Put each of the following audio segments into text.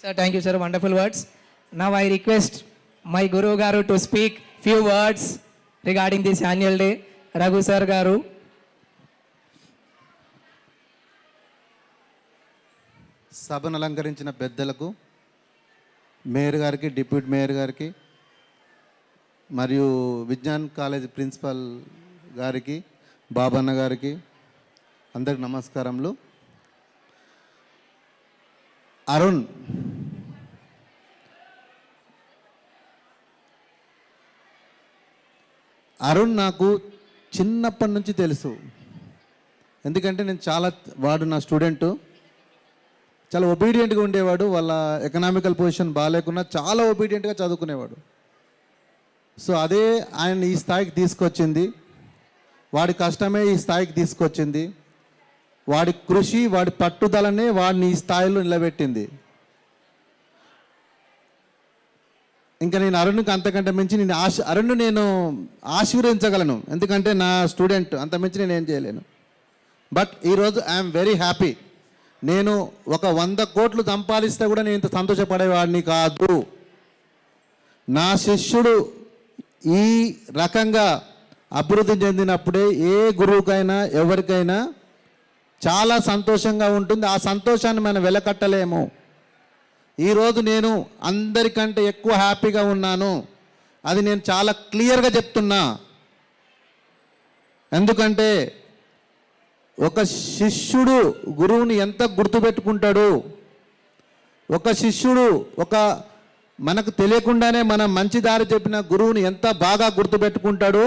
Sir, thank you, sir. Wonderful words. Now I request my Guru Garu to speak few words regarding this annual day. Raghu sir Garu. సభను అలంకరించిన పెద్దలకు, mayor గారికి, deputy mayor గారికి, మరియు Vignan college principal గారికి, బాబన్న గారికి అందరికి నమస్కారములు. అరుణ్ నాకు చిన్నప్పటి నుంచి తెలుసు. ఎందుకంటే నేను వాడు నా స్టూడెంటు, చాలా ఒబీడియంట్గా ఉండేవాడు. వాళ్ళ ఎకనామికల్ పొజిషన్ బాగాలేకున్నా చాలా ఒబీడియంట్గా చదువుకునేవాడు. సో అదే ఆయన ఈ స్థాయికి తీసుకొచ్చింది. వాడి కష్టమే ఈ స్థాయికి తీసుకొచ్చింది. వాడి కృషి, వాడి పట్టుదలనే వాడిని ఈ స్థాయిలో నిలబెట్టింది. ఇంకా నేను అరుణ్కి అంతకంటే మించి అరుణ్ను నేను ఆశీర్వదించగలను, ఎందుకంటే నా స్టూడెంట్. అంత మించి నేను ఏం చేయలేను. బట్ ఈరోజు ఐఎమ్ వెరీ హ్యాపీ. నేను ఒక 100 కోట్లు సంపాదిస్తే కూడా నేను ఇంత సంతోషపడేవాడిని కాదు. నా శిష్యుడు ఈ రకంగా అభివృద్ధి చెందినప్పుడే ఏ గురువుకైనా ఎవరికైనా చాలా సంతోషంగా ఉంటుంది. ఆ సంతోషాన్ని మనం వెలకట్టలేము. ఈరోజు నేను అందరికంటే ఎక్కువ హ్యాపీగా ఉన్నాను. అది నేను చాలా క్లియర్గా చెప్తున్నా. ఎందుకంటే ఒక శిష్యుడు గురువుని ఎంత గుర్తుపెట్టుకుంటాడు, ఒక శిష్యుడు మనకు తెలియకుండానే మనం మంచి దారి చెప్పిన గురువుని ఎంత బాగా గుర్తుపెట్టుకుంటాడు,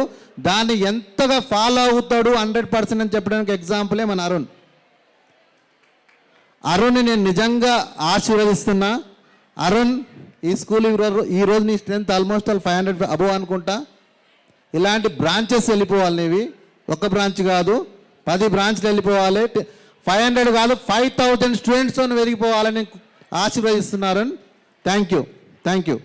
దాన్ని ఎంతగా ఫాలో అవుతాడు 100% అని చెప్పడానికి ఎగ్జాంపులే మన అరుణ్ని నేను నిజంగా ఆశీర్వదిస్తున్నా. అరుణ్, ఈ స్కూల్ ఈరోజు నీ స్ట్రెంత్ ఆల్మోస్ట్ 500 అబోవ్ అనుకుంటా. ఇలాంటి బ్రాంచెస్ వెళ్ళిపోవాలి. నీవి ఒక బ్రాంచ్ కాదు, 10 బ్రాంచ్లు వెళ్ళిపోవాలి. 500 కాదు, 5000 స్టూడెంట్స్తో వెళ్ళిపోవాలని ఆశీర్వదిస్తున్నారు. Thank you.